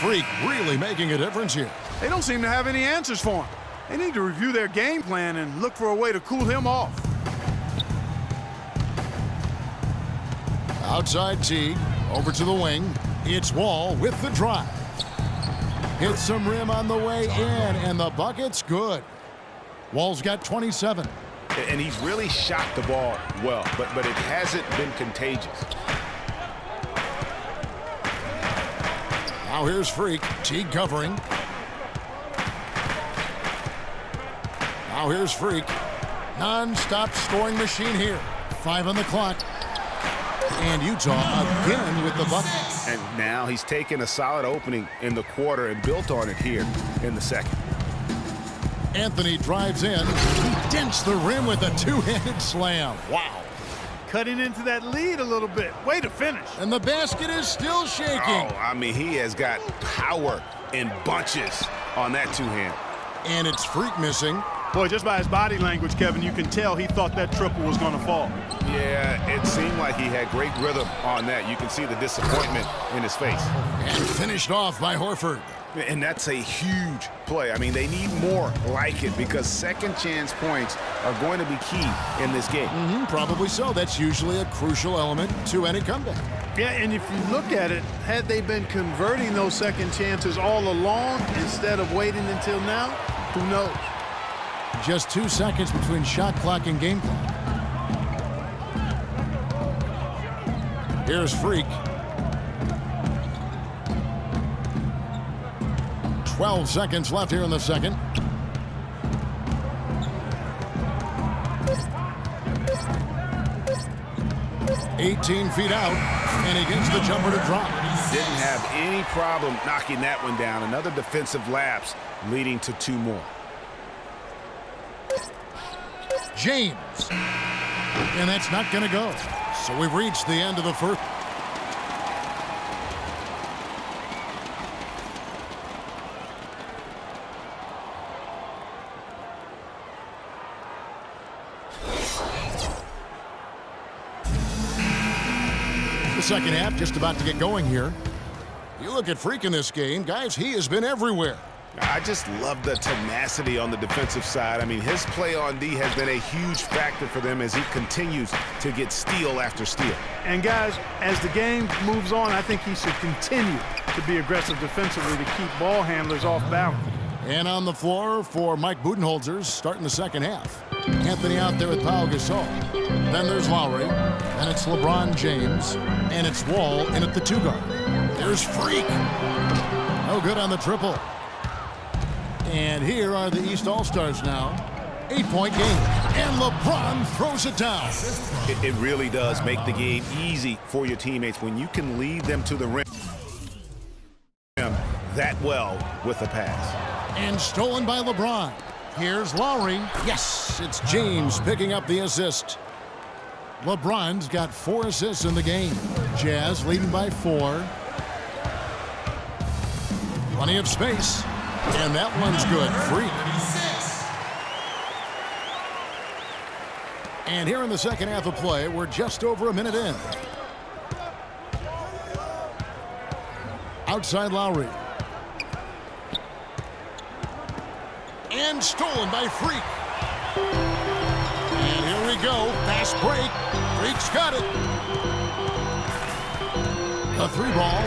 Freak really making a difference here. They don't seem to have any answers for him. They need to review their game plan and look for a way to cool him off. Outside Teague, over to the wing. It's Wall with the drive. Hits some rim on the way in, and the bucket's good. Wall's got 27. And he's really shot the ball well, but it hasn't been contagious. Now here's Freak. Teague covering. Now here's Freak. Non-stop scoring machine here. 5 on the clock. And Utah again with the bucket. And now he's taken a solid opening in the quarter and built on it here in the second. Anthony drives in. He dents the rim with a two-handed slam. Wow. Cutting into that lead a little bit. Way to finish. And the basket is still shaking. Oh, I mean, he has got power in bunches on that two-hand. And it's Freak missing. Boy, just by his body language, Kevin, you can tell he thought that triple was going to fall. Yeah, it seemed like he had great rhythm on that. You can see the disappointment in his face. And finished off by Horford. And that's a huge play. I mean, they need more like it because second chance points are going to be key in this game. Probably so. That's usually a crucial element to any comeback. Yeah, and if you look at it, had they been converting those second chances all along instead of waiting until now, who knows? Just 2 seconds between shot clock and game clock. Here's Freak. 12 seconds left here in the second. "18 feet out, and he gets the jumper to drop. Didn't have any problem knocking that one down. Another defensive lapse leading to 2 more. James. And that's not going to go. So we've reached the end of the first. The second half just about to get going here. You look at Freak in this game, guys, he has been everywhere. I just love the tenacity on the defensive side. I mean, his play on D has been a huge factor for them as he continues to get steal after steal. And guys, as the game moves on, I think he should continue to be aggressive defensively to keep ball handlers off balance. And on the floor for Mike Budenholzer starting the second half. Anthony out there with Pau Gasol. Then there's Lowry. And it's LeBron James. And it's Wall in at the 2-guard. There's Freak. No good on the triple. And here are the East All-Stars now. 8-point game. And LeBron throws it down. It really does make the game easy for your teammates when you can lead them to the rim that well with a pass. And stolen by LeBron. Here's Lowry. Yes, it's James picking up the assist. LeBron's got 4 assists in the game. Jazz leading by 4. Plenty of space. And that one's good. Free. And here in the second half of play, we're just over a minute in. Outside Lowry. And stolen by Freak. And here we go. Fast break. Freak's got it. A 3-ball.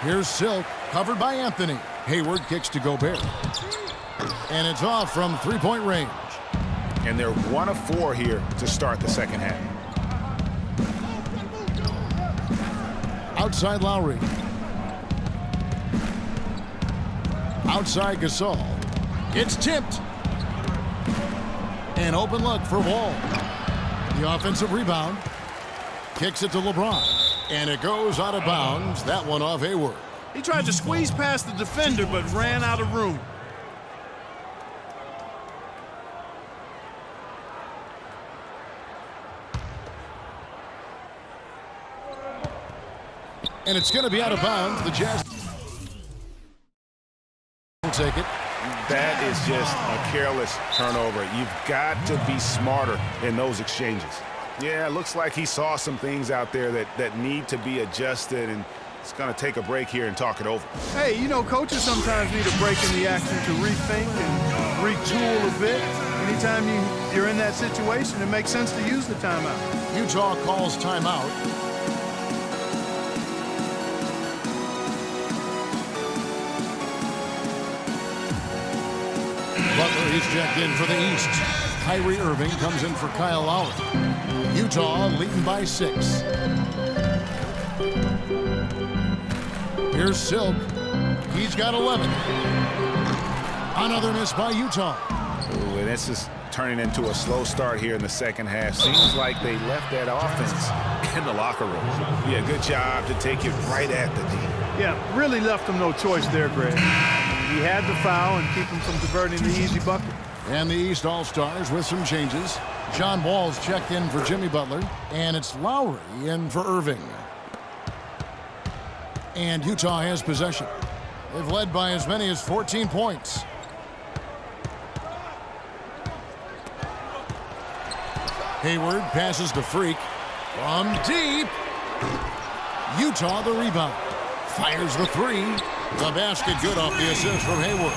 Here's Silk, covered by Anthony. Hayward kicks to Gobert. And it's off from three-point range. And they're 1 of 4 here to start the second half. Outside Lowry. Outside Gasol. It's tipped. An open look for Wall. The offensive rebound. Kicks it to LeBron. And it goes out of bounds. That one off Hayward. He tried to squeeze past the defender, but ran out of room. And it's going to be out of bounds. The Jazz will take it. That is just a careless turnover. You've got to be smarter in those exchanges. Yeah, it looks like he saw some things out there that need to be adjusted, and it's going to take a break here and talk it over. Hey, you know, coaches sometimes need a break in the action to rethink and retool a bit. Anytime you're in that situation, it makes sense to use the timeout. Utah calls timeout. Butler, he's checked in for the East. Kyrie Irving comes in for Kyle Lowry. Utah leading by 6. Here's Silk. He's got 11. Another miss by Utah. Ooh, and this is turning into a slow start here in the second half. Seems like they left that offense in the locker room. Yeah, good job to take it right at the D. Yeah, really left him no choice there, Greg. He had the foul and keep him from diverting the easy bucket. And the East All-Stars with some changes. John Wall's checked in for Jimmy Butler. And it's Lowry in for Irving. And Utah has possession. They've led by as many as 14 points. Hayward passes to Freak. From deep. Utah the rebound. Fires the 3. The basket good off the assist from Hayward.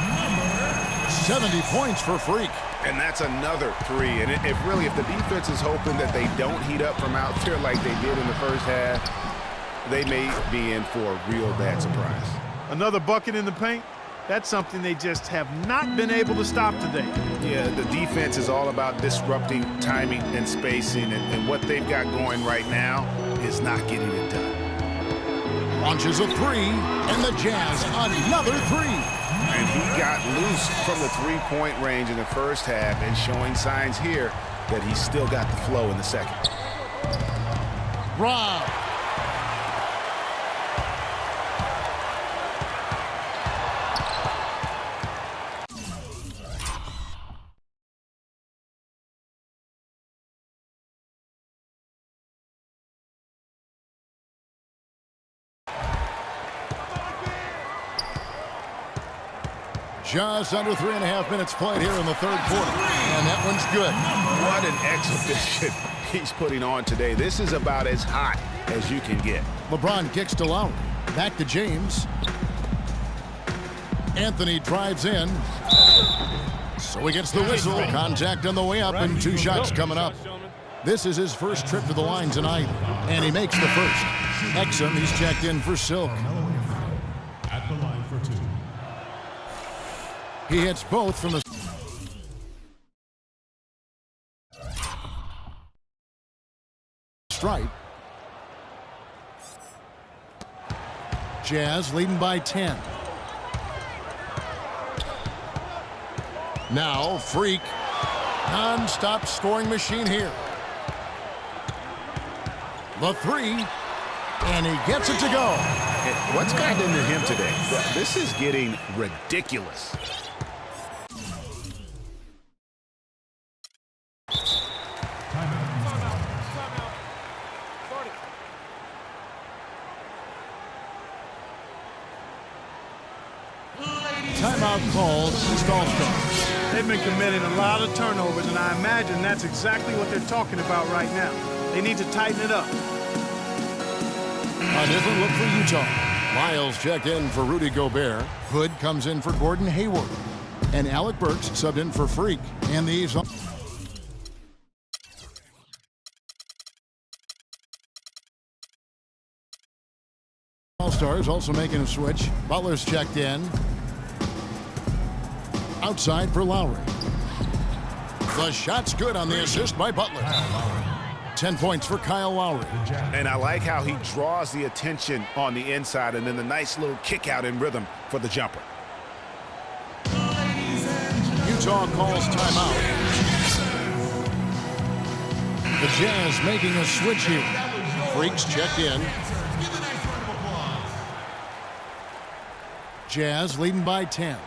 70 points for Freak. And that's another 3. And if the defense is hoping that they don't heat up from out there like they did in the first half, they may be in for a real bad surprise. Another bucket in the paint? That's something they just have not been able to stop today. Yeah, the defense is all about disrupting timing and spacing, and what they've got going right now is not getting it done. Launches a 3, and the Jazz another 3. And he got loose from the three-point range in the first half and showing signs here that he's still got the flow in the second. Rob. Just under 3.5 minutes played here in the third quarter. And that one's good. What an exhibition he's putting on today. This is about as hot as you can get. LeBron kicks to Lowry. Back to James. Anthony drives in. So he gets the whistle. Contact on the way up and 2 shots coming up. This is his first trip to the line tonight. And he makes the first. Exum, he's checked in for Silk. At the line for 2. He hits both from the stripe. Jazz leading by 10. Now Freak. Non-stop scoring machine here. The 3. And he gets it to go. And what's gotten into him today? This is getting ridiculous. Timeout called East All-Stars. They've been committing a lot of turnovers, and I imagine that's exactly what they're talking about right now. They need to tighten it up. A different look for Utah. Miles checked in for Rudy Gobert. Hood comes in for Gordon Hayward. And Alec Burks subbed in for Freak. And the East All-Stars also making a switch. Butler's checked in. Outside for Lowry. The shot's good on the assist by Butler. 10 points for Kyle Lowry. And I like how he draws the attention on the inside and then the nice little kick out in rhythm for the jumper. Utah calls timeout. The Jazz making a switch here. Freaks checked in. Jazz leading by 10.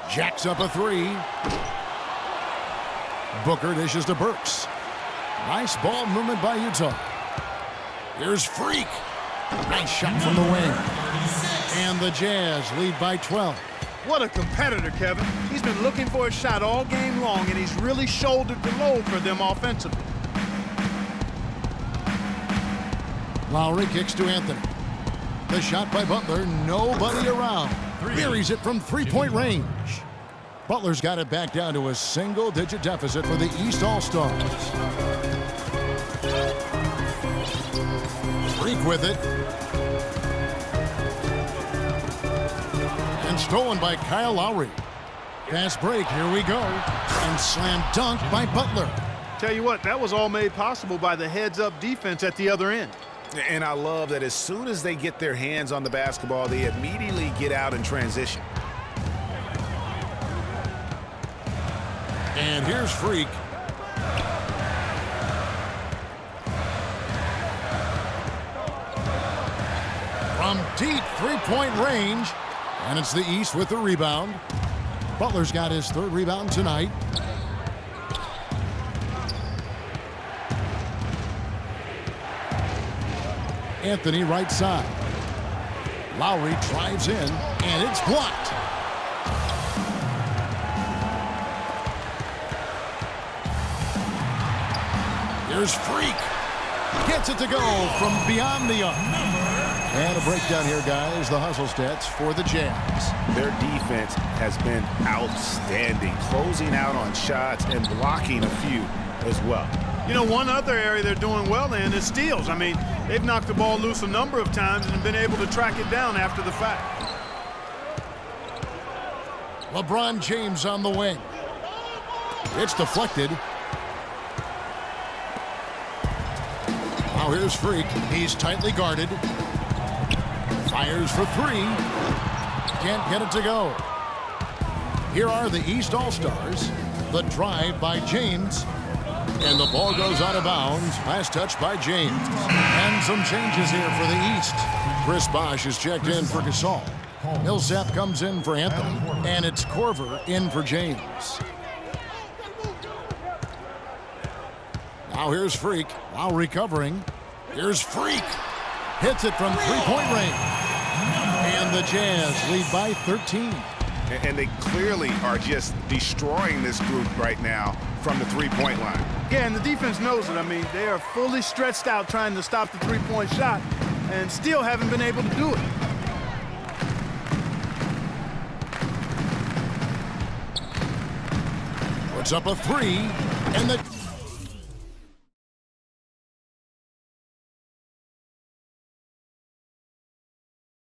Jacks up a three. Booker dishes to Burks. Nice ball movement by Utah. Here's Freak. Nice shot from the wing. And the Jazz lead by 12. What a competitor, Kevin. He's been looking for a shot all game long, and he's really shouldered the load for them offensively. Lowry kicks to Anthony. The shot by Butler, nobody around. Buries it from three-point range. Butler's got it back down to a single-digit deficit for the East All-Stars. Freak with it. And stolen by Kyle Lowry. Fast break, here we go. And slam dunk by Butler. Tell you what, that was all made possible by the heads-up defense at the other end. And I love that as soon as they get their hands on the basketball, they immediately get out in transition. And here's Freak. From deep three-point range. And it's the East with the rebound. Butler's got his third rebound tonight. Anthony right side. Lowry drives in, and it's blocked. Here's Freak. Gets it to go from beyond the arc. And a breakdown here, guys. The hustle stats for the Jazz. Their defense has been outstanding, closing out on shots and blocking a few as well. You know, one other area they're doing well in is steals. I mean, they've knocked the ball loose a number of times and been able to track it down after the fact. LeBron James on the wing. It's deflected. Now here's Freak. He's tightly guarded. Fires for three. Can't get it to go. Here are the East All-Stars. The drive by James. And the ball goes out of bounds. Last touch by James. And some changes here for the East. Chris Bosh is checked in for Gasol. Millsap comes in for Anthony. And it's Korver in for James. Now here's Freak. Lowry covering. Here's Freak. Hits it from three-point range. And the Jazz lead by 13. And they clearly are just destroying this group right now from the three-point line. Yeah, and the defense knows it. I mean, they are fully stretched out trying to stop the three-point shot and still haven't been able to do it. Puts up a three, and the